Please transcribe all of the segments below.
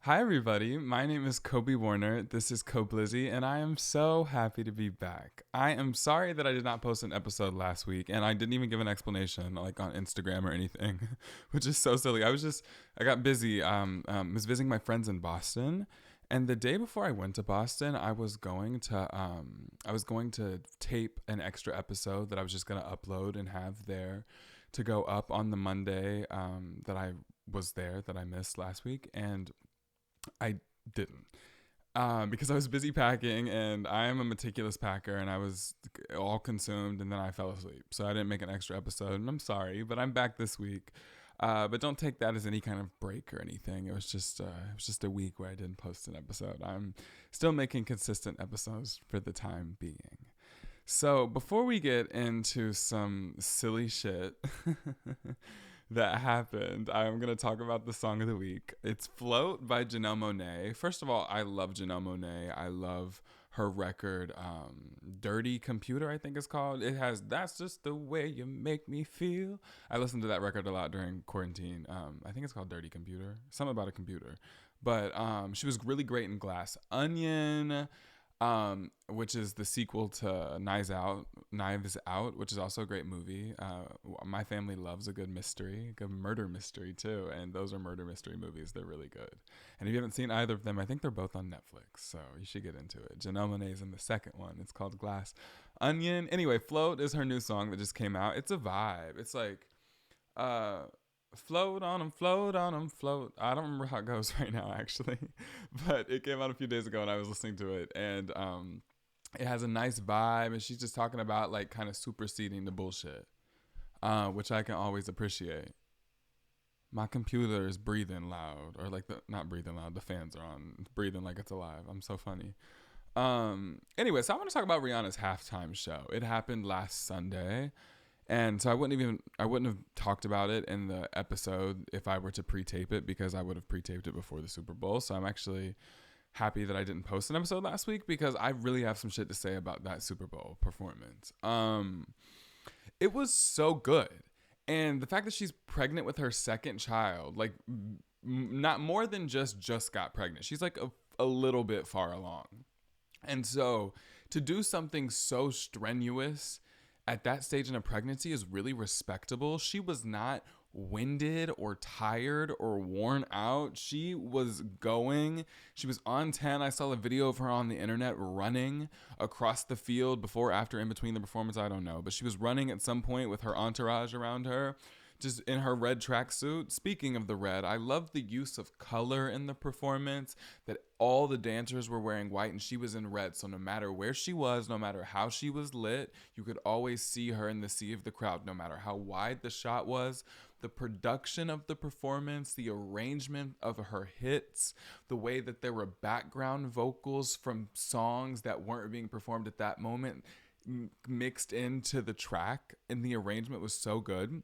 Hi, everybody. My name is Kobe Warner. This is KOBLIZZY, and I am so happy to be back. I am sorry that I did not post an episode last week, and I didn't even give an explanation, like on Instagram or anything, which is so silly. I got busy. Was visiting my friends in Boston, and the day before I went to Boston, I was going to tape an extra episode that I was just gonna upload and have there to go up on the Monday that I was there that I missed last week, and I didn't because I was busy packing and I am a meticulous packer and I was all consumed and then I fell asleep. So I didn't make an extra episode and I'm sorry, but I'm back this week. But don't take that as any kind of break or anything. It was just a week where I didn't post an episode. I'm still making consistent episodes for the time being. So before we get into some silly shit that happened, I'm going to talk about the song of the week. It's Float by Janelle Monáe. First of all, I love Janelle Monáe. I love her record, Dirty Computer, I think it's called. It has That's Just the Way You Make Me Feel. I listened to that record a lot during quarantine. I think it's called Dirty Computer. Something about a computer. But she was really great in Glass Onion, which is the sequel to Knives Out, which is also a great movie. My family loves a good mystery, a good murder mystery too, and those are murder mystery movies. They're really good. And if you haven't seen either of them, I think they're both on Netflix, so you should get into it. Janelle Monáe's in the second one. It's called Glass Onion. Anyway, Float is her new song that just came out. It's a vibe. It's like, uh, float on 'em, float on 'em, float. I don't remember how it goes right now, actually, but it came out a few days ago and I was listening to it, and it has a nice vibe, and she's just talking about like kind of superseding the bullshit, which I can always appreciate. My computer is breathing loud, or like the not breathing loud. The fans are on, it's breathing like it's alive. I'm so funny. Anyway, so I want to talk about Rihanna's halftime show. It happened last Sunday. And so I wouldn't have talked about it in the episode if I were to pre-tape it because I would have pre-taped it before the Super Bowl. So I'm actually happy that I didn't post an episode last week because I really have some shit to say about that Super Bowl performance. It was so good. And the fact that she's pregnant with her second child, like not more than just got pregnant. She's like a little bit far along. And so to do something so strenuous at that stage in a pregnancy is really respectable. She was not winded or tired or worn out. She was going. She was on 10. I saw a video of her on the internet running across the field before, after, in between the performance. I don't know. But she was running at some point with her entourage around her, just in her red tracksuit. Speaking of the red, I love the use of color in the performance, that all the dancers were wearing white and she was in red. So no matter where she was, no matter how she was lit, you could always see her in the sea of the crowd, no matter how wide the shot was. The production of the performance, the arrangement of her hits, the way that there were background vocals from songs that weren't being performed at that moment mixed into the track, and the arrangement was so good.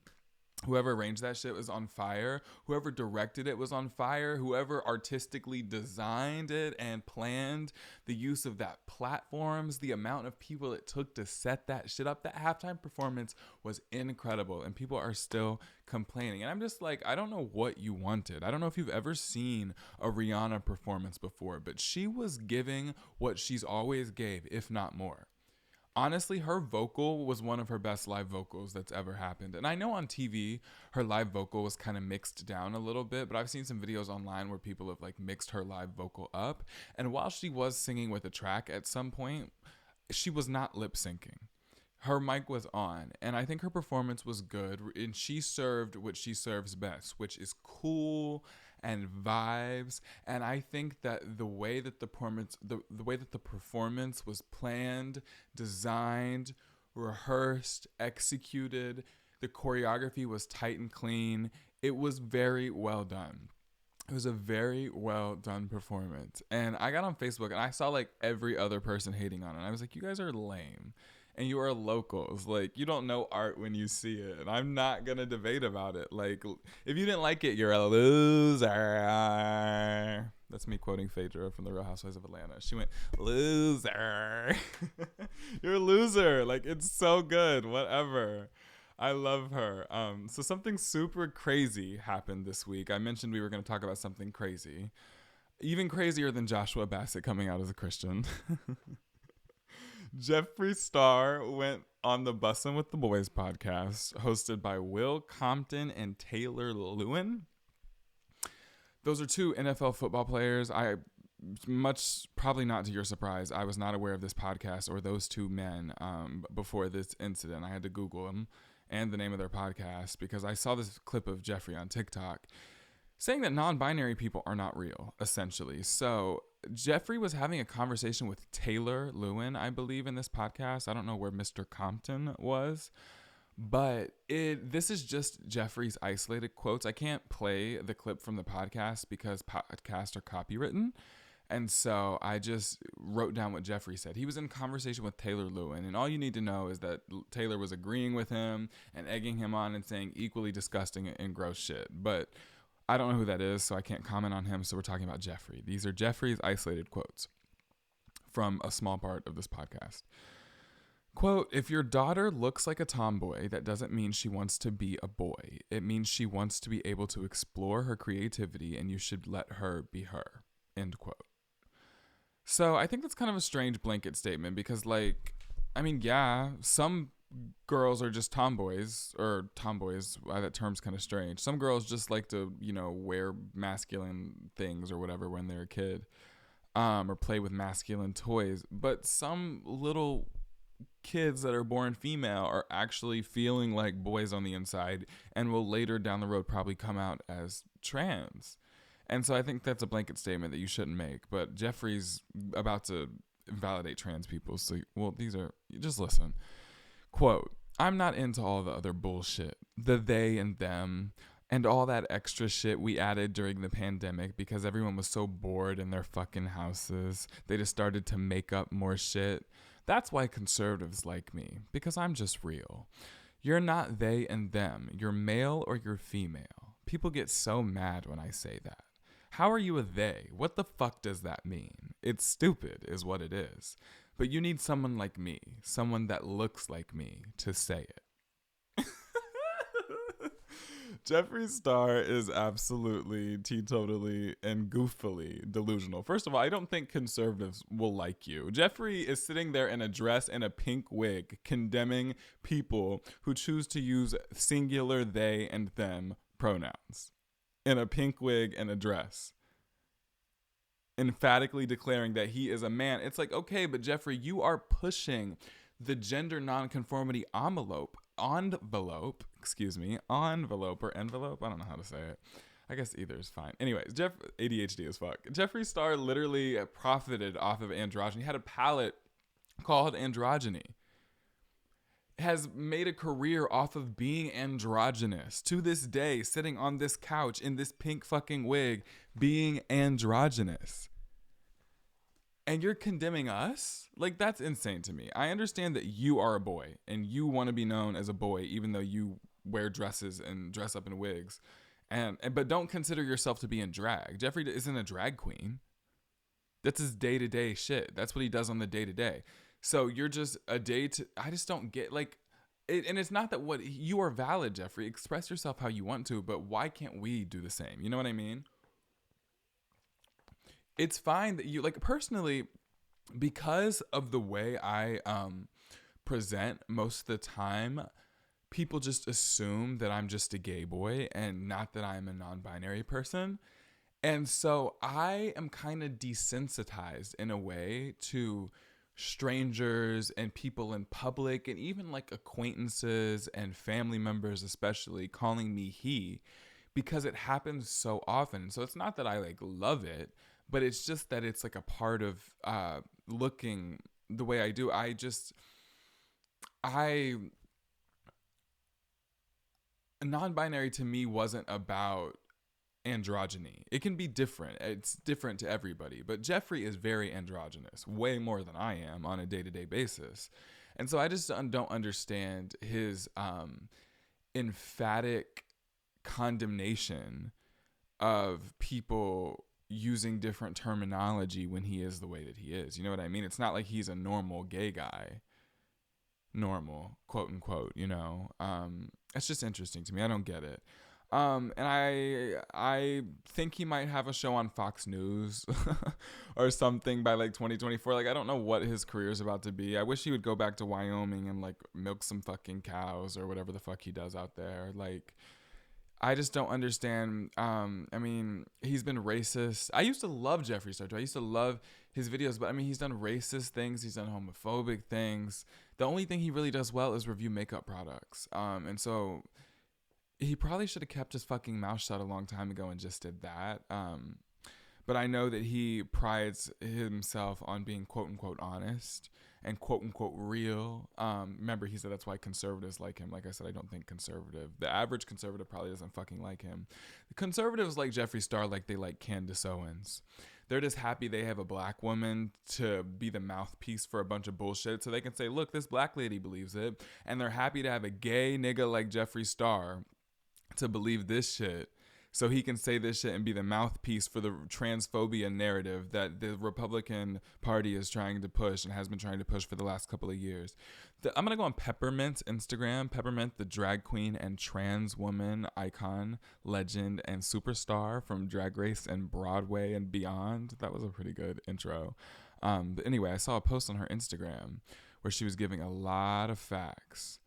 Whoever arranged that shit was on fire. Whoever directed it was on fire. Whoever artistically designed it and planned the use of that platforms, the amount of people it took to set that shit up. That halftime performance was incredible, and people are still complaining. And I'm just like, I don't know what you wanted. I don't know if you've ever seen a Rihanna performance before, but she was giving what she's always gave, if not more. Honestly, her vocal was one of her best live vocals that's ever happened. And I know on TV, her live vocal was kind of mixed down a little bit, but I've seen some videos online where people have like mixed her live vocal up. And while she was singing with a track at some point, she was not lip syncing. Her mic was on, and I think her performance was good, and she served what she serves best, which is cool and vibes. And I think that the way that the performance was planned, designed, rehearsed, executed, the choreography was tight and clean. It was very well done. It was a very well done performance. And I got on Facebook and I saw like every other person hating on it. I was like, you guys are lame. And you are locals. Like, you don't know art when you see it. And I'm not going to debate about it. Like, if you didn't like it, you're a loser. That's me quoting Phaedra from the Real Housewives of Atlanta. She went, loser. You're a loser. Like, it's so good. Whatever. I love her. So something super crazy happened this week. I mentioned we were going to talk about something crazy. Even crazier than Joshua Bassett coming out as a Christian. Jeffree Star went on the Bussin' with the Boys podcast, hosted by Will Compton and Taylor Lewin. Those are two NFL football players. Probably not to your surprise, I was not aware of this podcast or those two men before this incident. I had to Google them and the name of their podcast because I saw this clip of Jeffree on TikTok saying that non-binary people are not real, essentially. So Jeffree was having a conversation with Taylor Lewin, I believe, in this podcast. I don't know where Mr. Compton was, but this is just Jeffree's isolated quotes. I can't play the clip from the podcast because podcasts are copywritten. And so I just wrote down what Jeffree said. He was in conversation with Taylor Lewin, and all you need to know is that Taylor was agreeing with him and egging him on and saying equally disgusting and gross shit. But I don't know who that is, so I can't comment on him. So we're talking about Jeffree. These are Jeffree's isolated quotes from a small part of this podcast. Quote, if your daughter looks like a tomboy, that doesn't mean she wants to be a boy. It means she wants to be able to explore her creativity, and you should let her be her. End quote. So I think that's kind of a strange blanket statement because, some girls are just tomboys, that term's kind of strange. Some girls just like to, wear masculine things or whatever when they're a kid, or play with masculine toys. But some little kids that are born female are actually feeling like boys on the inside and will later down the road probably come out as trans. And so I think that's a blanket statement that you shouldn't make. But Jeffree's about to invalidate trans people. So, just listen. Quote, I'm not into all the other bullshit, the they and them, and all that extra shit we added during the pandemic because everyone was so bored in their fucking houses. They just started to make up more shit. That's why conservatives like me, because I'm just real. You're not they and them. You're male or you're female. People get so mad when I say that. How are you a they? What the fuck does that mean? It's stupid is what it is. But you need someone like me, someone that looks like me to say it. Jeffree Star is absolutely, teetotally, and goofily delusional. First of all, I don't think conservatives will like you. Jeffree is sitting there in a dress and a pink wig condemning people who choose to use singular they and them pronouns. In a pink wig and a dress, emphatically declaring that he is a man. It's like, okay, but Jeffree, you are pushing the gender nonconformity envelope, or envelope, I don't know how to say it. I guess either is fine. Anyways, ADHD as fuck. Jeffree Star literally profited off of androgyny. He had a palette called Androgyny. Has made a career off of being androgynous to this day, sitting on this couch in this pink fucking wig, being androgynous. And you're condemning us? Like, that's insane to me. I understand that you are a boy and you want to be known as a boy, even though you wear dresses and dress up in wigs. But don't consider yourself to be in drag. Jeffree isn't a drag queen. That's his day-to-day shit. That's what he does on the day-to-day. So you're just I just don't get, and it's not that you are valid, Jeffree. Express yourself how you want to, but why can't we do the same? You know what I mean? It's fine that you, personally, because of the way I present most of the time, people just assume that I'm just a gay boy and not that I'm a non-binary person. And so I am kind of desensitized in a way to strangers and people in public and even acquaintances and family members especially calling me he, because it happens so often. So it's not that I love it, but it's just that it's a part of looking the way I do. Non-binary to me wasn't about androgyny. It can be different. It's different to everybody. But Jeffree is very androgynous, way more than I am on a day-to-day basis. And so I just don't understand his emphatic condemnation of people using different terminology when he is the way that he is. You know what I mean? It's not like he's a normal gay guy. Normal, quote unquote, It's just interesting to me. I don't get it. And I think he might have a show on Fox News or something by like 2024. Like, I don't know what his career is about to be. I wish he would go back to Wyoming and like milk some fucking cows or whatever the fuck he does out there. Like, I just don't understand. I mean, he's been racist. I used to love Jeffree Star. I used to love his videos, but I mean, he's done racist things. He's done homophobic things. The only thing he really does well is review makeup products. And so he probably should have kept his fucking mouth shut a long time ago and just did that. But I know that he prides himself on being quote unquote honest and quote unquote real. Remember, he said that's why conservatives like him. Like I said, I don't think the average conservative probably doesn't fucking like him. The conservatives like Jeffree Star like they like Candiace Owens. They're just happy they have a black woman to be the mouthpiece for a bunch of bullshit so they can say, look, this black lady believes it. And they're happy to have a gay nigga like Jeffree Star to believe this shit so he can say this shit and be the mouthpiece for the transphobia narrative that the Republican Party is trying to push and has been trying to push for the last couple of years. I'm going to go on Peppermint's Instagram. Peppermint, the drag queen and trans woman icon, legend, and superstar from Drag Race and Broadway and beyond. That was a pretty good intro. But anyway, I saw a post on her Instagram where she was giving a lot of facts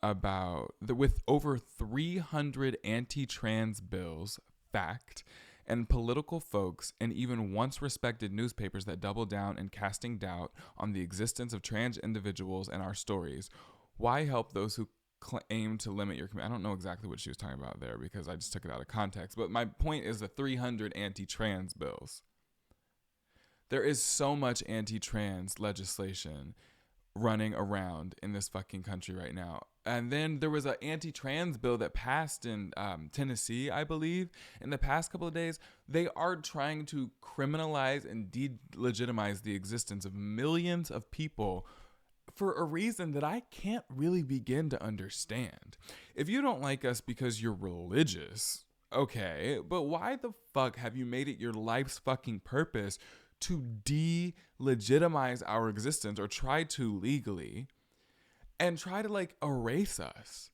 about with over 300 anti-trans bills, fact, and political folks and even once respected newspapers that double down in casting doubt on the existence of trans individuals and our stories. Why help those who aim to limit your community? I don't know exactly what she was talking about there because I just took it out of context. But my point is the 300 anti-trans bills. There is so much anti-trans legislation running around in this fucking country right now. And then there was an anti-trans bill that passed in Tennessee, I believe, in the past couple of days. They are trying to criminalize and delegitimize the existence of millions of people for a reason that I can't really begin to understand. If you don't like us because you're religious, okay, but why the fuck have you made it your life's fucking purpose to delegitimize our existence or try to legally and try to like erase us?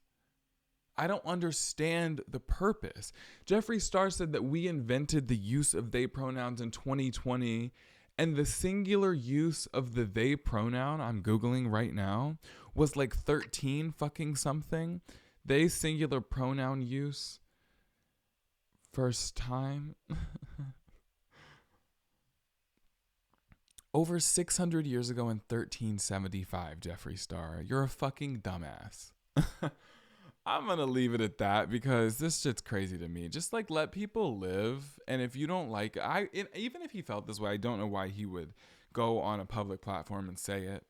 I don't understand the purpose. Jeffree Star said that we invented the use of they pronouns in 2020, and the singular use of the they pronoun, I'm Googling right now, was like 13 fucking something. They singular pronoun use first time over 600 years ago in 1375, Jeffree Star. You're a fucking dumbass. I'm going to leave it at that because this shit's crazy to me. Just like let people live. And if you don't like even if he felt this way, I don't know why he would go on a public platform and say it.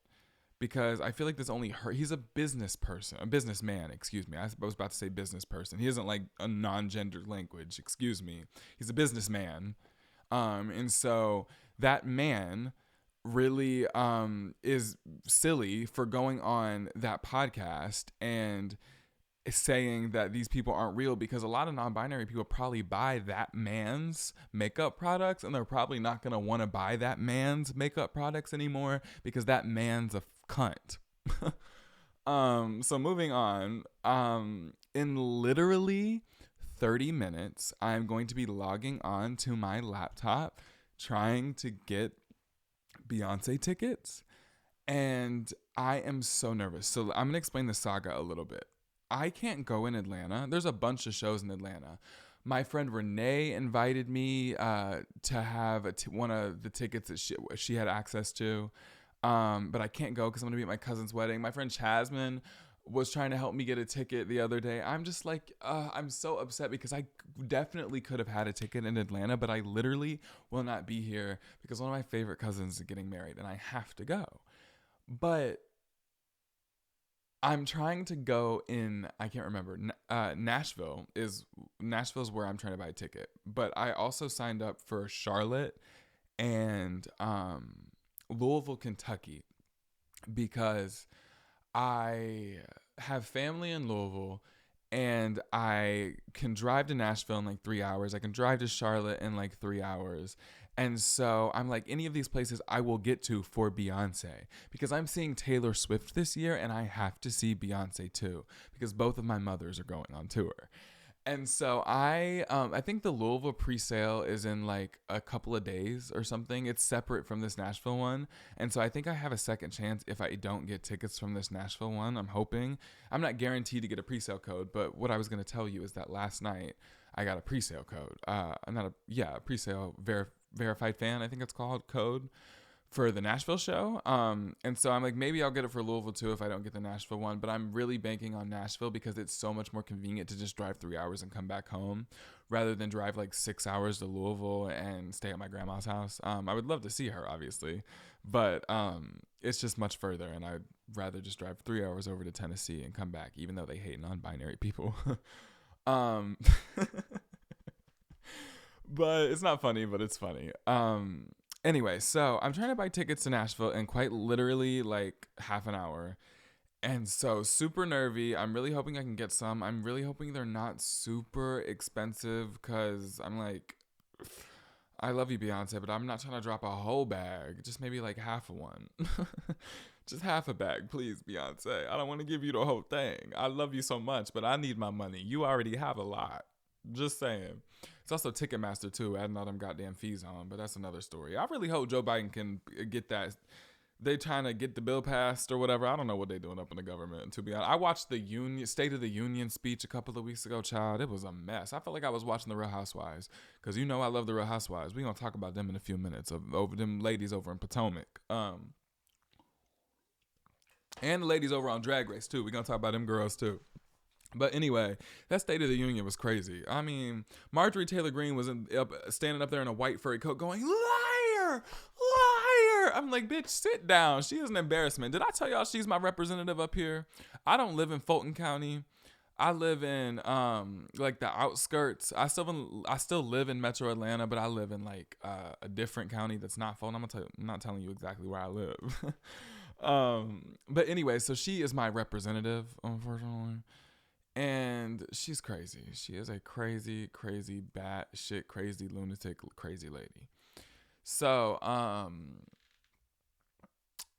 Because I feel like this only hurt. He's a businessman, excuse me. I was about to say business person. He isn't like a non-gendered language, excuse me. He's a businessman. And so that man really is silly for going on that podcast and saying that these people aren't real, because a lot of non-binary people probably buy that man's makeup products and they're probably not going to want to buy that man's makeup products anymore because that man's a cunt. So moving on, in literally 30 minutes, I'm going to be logging on to my laptop trying to get Beyonce tickets, and I am so nervous. So I'm going to explain the saga a little bit. I can't go in Atlanta. There's a bunch of shows in Atlanta. My friend Renee invited me to have one of the tickets that she had access to, but I can't go because I'm going to be at my cousin's wedding. My friend Chasmin was trying to help me get a ticket the other day. I'm just like, I'm so upset because I definitely could have had a ticket in Atlanta, but I literally will not be here because one of my favorite cousins is getting married and I have to go. But I'm trying to go in, I can't remember, Nashville's where I'm trying to buy a ticket. But I also signed up for Charlotte and Louisville, Kentucky, because I have family in Louisville and I can drive to Nashville in like 3 hours. I can drive to Charlotte in like 3 hours. And so I'm like, any of these places I will get to for Beyonce, because I'm seeing Taylor Swift this year and I have to see Beyonce too, because both of my mothers are going on tour. And so I think the Louisville pre-sale is in like a couple of days or something. It's separate from this Nashville one. And so I think I have a second chance if I don't get tickets from this Nashville one. I'm hoping. I'm not guaranteed to get a pre-sale code, but what I was going to tell you is that last night I got a pre-sale code. A pre-sale verified fan, I think it's called, code for the Nashville show. And so I'm like, maybe I'll get it for Louisville too if I don't get the Nashville one, but I'm really banking on Nashville because it's so much more convenient to just drive 3 hours and come back home rather than drive like 6 hours to Louisville and stay at my grandma's house. I would love to see her, obviously, but it's just much further, and I'd rather just drive 3 hours over to Tennessee and come back, even though they hate non-binary people. But it's not funny, but it's funny. Anyway, so I'm trying to buy tickets to Nashville in quite literally like half an hour. And so super nervy. I'm really hoping I can get some. I'm really hoping they're not super expensive because I'm like, I love you, Beyonce, but I'm not trying to drop a whole bag. Just maybe like half of one. Just half a bag, please, Beyonce. I don't want to give you the whole thing. I love you so much, but I need my money. You already have a lot. Just saying. It's also Ticketmaster too, adding all them goddamn fees on, but that's another story. I really hope Joe Biden can get that. They trying to get the bill passed or whatever. I don't know what they're doing up in the government, to be honest. I watched the State of the Union speech a couple of weeks ago, child. It was a mess. I felt like I was watching the Real Housewives because I love the Real Housewives. We're going to talk about them in a few minutes, over them ladies over in Potomac. And the ladies over on Drag Race too. We're going to talk about them girls too. But anyway, that State of the Union was crazy. I mean, Marjorie Taylor Greene was standing up there in a white furry coat going, liar, liar. I'm like, bitch, sit down. She is an embarrassment. Did I tell y'all she's my representative up here? I don't live in Fulton County. I live in like the outskirts. I still live in Metro Atlanta, but I live in like a different county that's not Fulton. I'm not telling you exactly where I live. But anyway, so she is my representative, unfortunately. And she's crazy. She is a crazy, crazy, batshit, crazy, lunatic, crazy lady. So,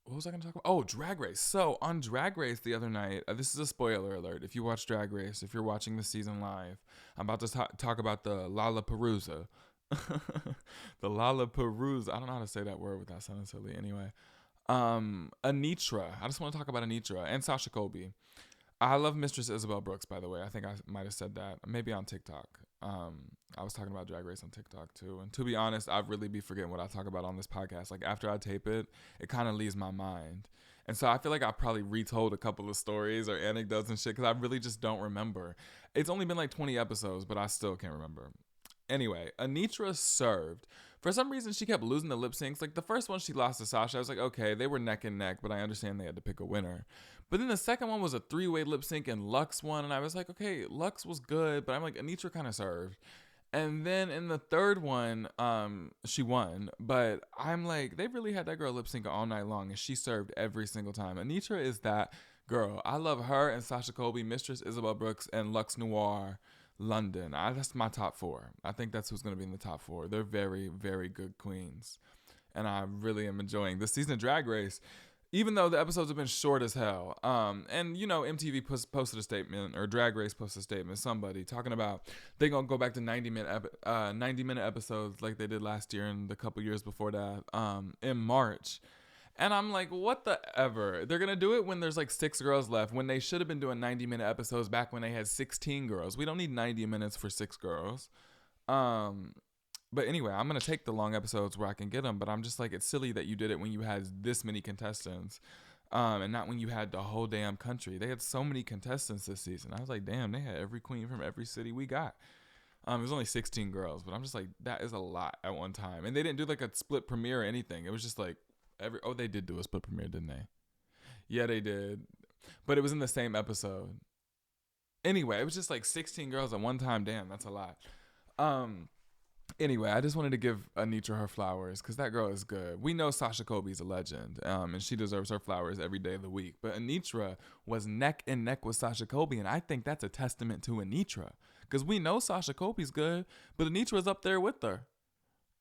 what was I going to talk about? Oh, Drag Race. So, on Drag Race the other night, this is a spoiler alert. If you watch Drag Race, if you're watching the season live, I'm about to talk about the Lollapalooza. The Lollapalooza. I don't know how to say that word without sounding silly. Anyway, Anitra. I just want to talk about Anitra and Sasha Colby. I love Mistress Isabel Brooks, by the way. I think I might have said that. Maybe on TikTok. I was talking about Drag Race on TikTok, too. And to be honest, I really be forgetting what I talk about on this podcast. Like, after I tape it, it kind of leaves my mind. And so I feel like I probably retold a couple of stories or anecdotes and shit because I really just don't remember. It's only been like 20 episodes, but I still can't remember. Anyway, Anitra served. For some reason, she kept losing the lip syncs. Like, the first one she lost to Sasha, I was like, okay, they were neck and neck, but I understand they had to pick a winner. But then the second one was a 3-way lip sync and Lux won, and I was like, okay, Lux was good, but I'm like, Anitra kind of served. And then in the third one, she won, but I'm like, they really had that girl lip sync all night long, and she served every single time. Anitra is that girl. I love her and Sasha Colby, Mistress Isabel Brooks, and Lux Noir London. That's my top 4. I think that's who's going to be in the top 4. They're very, very good queens, and I really am enjoying this season of Drag Race. Even though the episodes have been short as hell. And, MTV posted a statement, or Drag Race posted a statement, somebody talking about they're going to go back to 90-minute episodes like they did last year and the couple years before that in March. And I'm like, what the ever? They're going to do it when there's like 6 girls left, when they should have been doing 90-minute episodes back when they had 16 girls. We don't need 90 minutes for 6 girls. But anyway, I'm going to take the long episodes where I can get them, but I'm just like, it's silly that you did it when you had this many contestants and not when you had the whole damn country. They had so many contestants this season. I was like, damn, they had every queen from every city we got. It was only 16 girls, but I'm just like, that is a lot at one time. And they didn't do like a split premiere or anything. It was just like, they did do a split premiere, didn't they? Yeah, they did. But it was in the same episode. Anyway, it was just like 16 girls at one time. Damn, that's a lot. Anyway, I just wanted to give Anitra her flowers because that girl is good. We know Sasha Colby's a legend, and she deserves her flowers every day of the week. But Anitra was neck and neck with Sasha Colby, and I think that's a testament to Anitra because we know Sasha Colby's good, but Anitra's up there with her.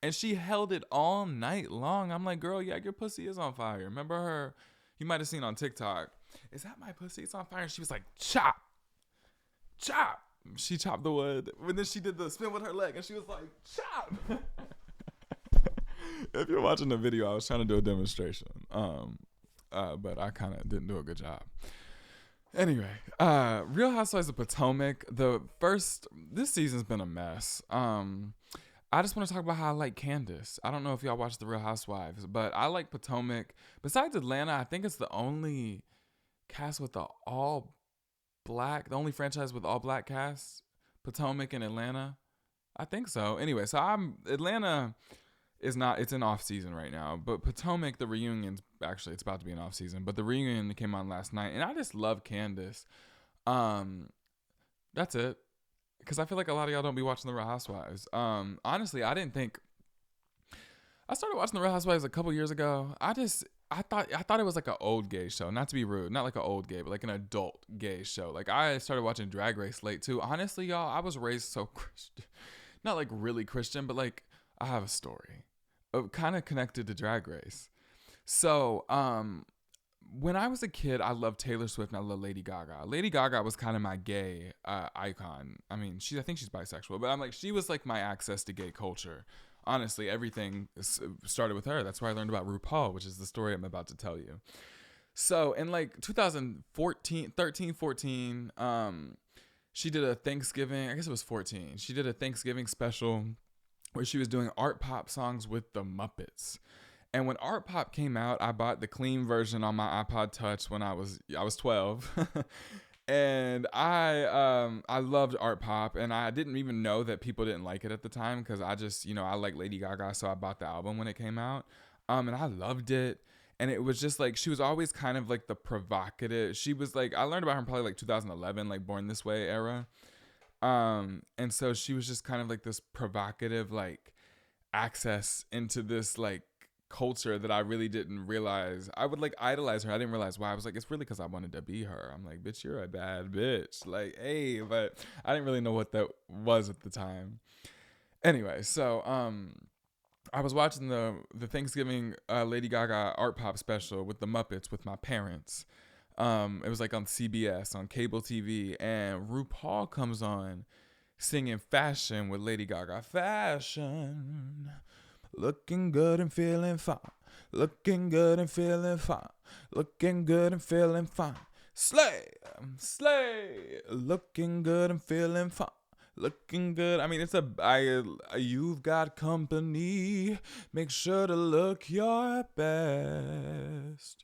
And she held it all night long. I'm like, girl, yeah, your pussy is on fire. Remember her? You might have seen on TikTok. Is that my pussy? It's on fire. And she was like, chop, chop. she chopped the wood. And then she did the spin with her leg, and she was like, chop. If you're watching the video, I was trying to do a demonstration. But I kind of didn't do a good job. Anyway, Real Housewives of Potomac. This season's been a mess. I just want to talk about how I like Candiace. I don't know if y'all watch the Real Housewives, but I like Potomac. Besides Atlanta, I think it's the only cast with the only franchise with all black cast. Potomac and Atlanta. I think so. Anyway, so Atlanta is not, it's in off season right now, but Potomac, the reunion's actually, it's about to be in off season, but the reunion came on last night, and I just love Candiace. That's it. Because I feel like a lot of y'all don't be watching the Real Housewives. Honestly, I started watching the Real Housewives a couple years ago. I thought it was like an old gay show. Not to be rude, not like an old gay, but like an adult gay show. Like I started watching Drag Race late too. Honestly, y'all, I was raised so Christian, not like really Christian, but like I have a story, kind of connected to Drag Race. So, when I was a kid, I loved Taylor Swift and I loved Lady Gaga. Lady Gaga was kind of my gay icon. I mean, I think she's bisexual, but I'm like, she was like my access to gay culture. Honestly, everything started with her. That's where I learned about RuPaul, which is the story I'm about to tell you. So in like 13, 14, she did a Thanksgiving, I guess it was 14. She did a Thanksgiving special where she was doing art pop songs with the Muppets. And when Art Pop came out, I bought the clean version on my iPod Touch when I was 12. And I loved Art Pop, and I didn't even know that people didn't like it at the time because I just, I like Lady Gaga, so I bought the album when it came out. And I loved it. And it was just like, she was always kind of like the provocative. She was like, I learned about her in probably like 2011, like Born This Way era. And so she was just kind of like this provocative, like access into this like culture that I really didn't realize. I would like idolize her. I didn't realize why. I was like, it's really because I wanted to be her. I'm like, bitch, you're a bad bitch. Like, hey, but I didn't really know what that was at the time. Anyway, so I was watching the Thanksgiving Lady Gaga Art Pop special with the Muppets with my parents. It was like on CBS on cable TV, and RuPaul comes on singing Fashion with Lady Gaga. Fashion. Looking good and feeling fine. Looking good and feeling fine. Looking good and feeling fine. Slay, slay. Looking good and feeling fine. Looking good. I mean, you've got company. Make sure to look your best.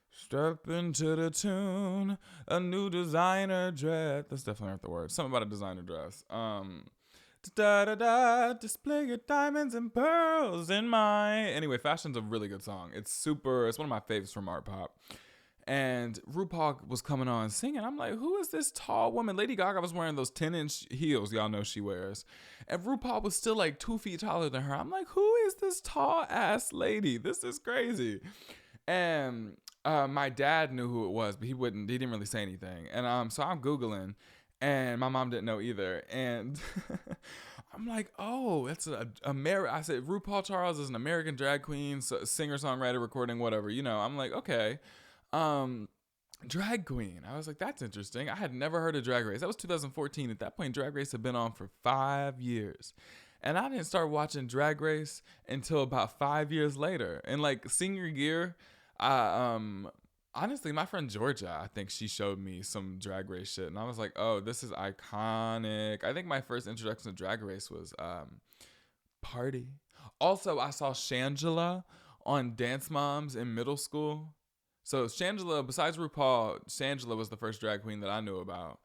Step into the tune. A new designer dress. That's definitely not the word. Something about a designer dress. Display your diamonds and pearls in my. Anyway, Fashion's a really good song. It's one of my favorites from Art Pop. And RuPaul was coming on singing. I'm like, who is this tall woman? Lady Gaga was wearing those 10-inch heels y'all know she wears. And RuPaul was still like 2 feet taller than her. I'm like, who is this tall ass lady? This is crazy. And my dad knew who it was, but he didn't really say anything. And so I'm Googling. And my mom didn't know either. And I'm like, oh, that's I said, RuPaul Charles is an American drag queen, singer, songwriter, recording, whatever. I'm like, okay. Drag queen. I was like, that's interesting. I had never heard of Drag Race. That was 2014. At that point, Drag Race had been on for 5 years. And I didn't start watching Drag Race until about 5 years later. And like senior year, honestly, my friend Georgia, I think she showed me some Drag Race shit. And I was like, oh, this is iconic. I think my first introduction to Drag Race was Party. Also, I saw Shangela on Dance Moms in middle school. So Shangela, besides RuPaul, Shangela was the first drag queen that I knew about.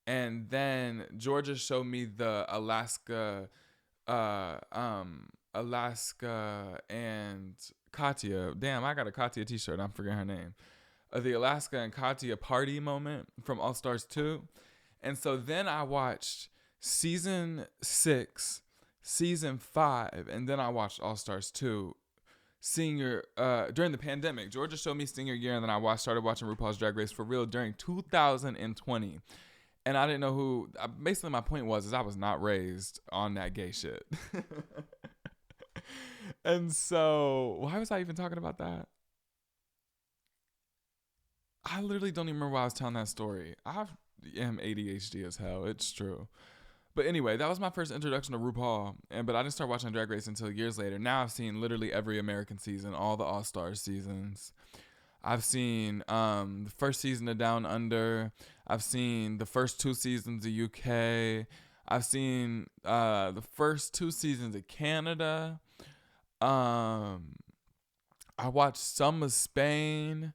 And then Georgia showed me the Alaska and Katya. Damn, I got a Katya t-shirt. I'm forgetting her name. The Alaska and Katya party moment from All Stars 2. And so then I watched season 6, season 5, and then I watched All Stars 2 senior during the pandemic. Georgia showed me senior year, and then I started watching RuPaul's Drag Race for real during 2020. And I didn't know who. Basically, my point is I was not raised on that gay shit. And so, why was I even talking about that? I literally don't even remember why I was telling that story. am ADHD as hell. It's true. But anyway, that was my first introduction to RuPaul, but I didn't start watching Drag Race until years later. Now I've seen literally every American season, all the All Stars seasons. I've seen the first season of Down Under. I've seen the first 2 seasons of UK. I've seen the first 2 seasons of Canada. I watched some of Spain.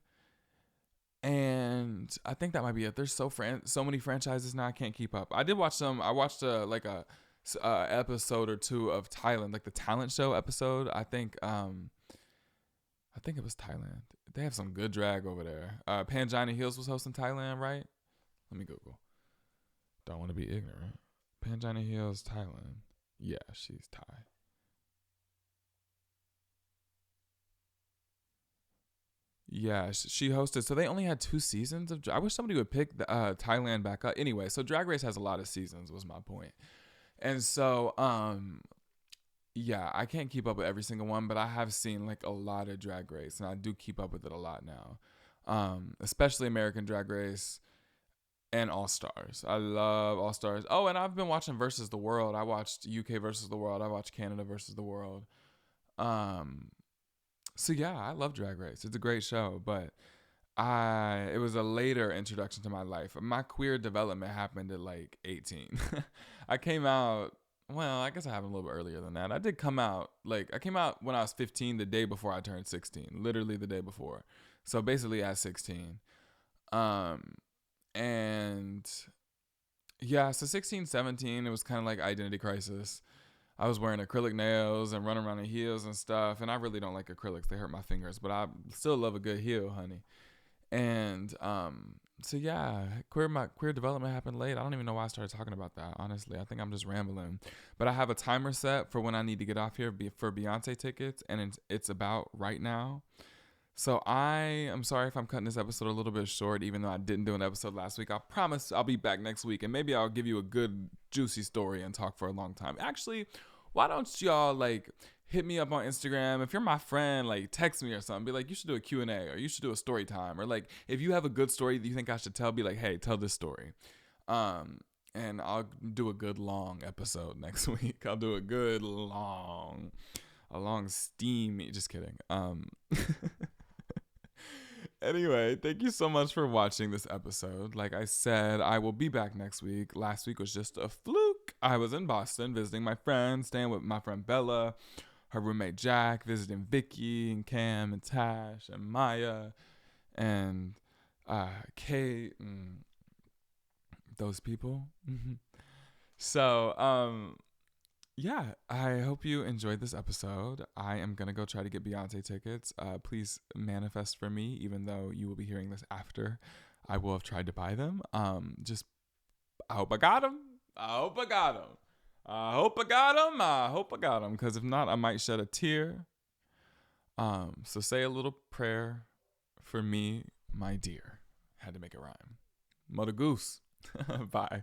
And I think that might be it. There's so many franchises now I can't keep up. I did watch some. I watched a episode or 2 of Thailand, like the talent show episode. I think it was Thailand. They have some good drag over there. Pangina Hills was hosting Thailand, right? Let me Google. Don't want to be ignorant. Pangina Hills, Thailand. Yeah, she's Thai. Yeah, she hosted. So they only had 2 seasons of. I wish somebody would pick Thailand back up. Anyway, so Drag Race has a lot of seasons. Was my point. And so, yeah, I can't keep up with every single one, but I have seen like a lot of Drag Race, and I do keep up with it a lot now. Especially American Drag Race and All Stars. I love All Stars. Oh, and I've been watching Versus the World. I watched UK Versus the World. I watched Canada Versus the World. So yeah, I love Drag Race. It's a great show, but it was a later introduction to my life. My queer development happened at like 18. I came out, well, I guess I happened a little bit earlier than that. I came out when I was 15, the day before I turned 16, literally the day before. So basically at 16. And yeah, so 16, 17, it was kind of like identity crisis. I was wearing acrylic nails and running around in heels and stuff. And I really don't like acrylics. They hurt my fingers. But I still love a good heel, honey. And so, yeah, my queer development happened late. I don't even know why I started talking about that, honestly. I think I'm just rambling. But I have a timer set for when I need to get off here for Beyonce tickets. And it's about right now. So I am sorry if I'm cutting this episode a little bit short, even though I didn't do an episode last week. I promise I'll be back next week, and maybe I'll give you a good, juicy story and talk for a long time. Actually, why don't y'all, like, hit me up on Instagram? If you're my friend, like, text me or something. Be like, you should do a Q&A, or you should do a story time. Or, like, if you have a good story that you think I should tell, be like, hey, tell this story. And I'll do a good, long episode next week. I'll do a good, long steamy, just kidding. Anyway, thank you so much for watching this episode. Like I said, I will be back next week. Last week was just a fluke. I was in Boston visiting my friends, staying with my friend Bella, her roommate Jack, visiting Vicky and Cam and Tash and Maya and Kate and those people. So, yeah, I hope you enjoyed this episode. I am going to go try to get Beyonce tickets. Please manifest for me, even though you will be hearing this after I will have tried to buy them. I hope I got them. I hope I got them. I hope I got them. I hope I got them. Because if not, I might shed a tear. So say a little prayer for me, my dear. Had to make it rhyme. Mother Goose. Bye.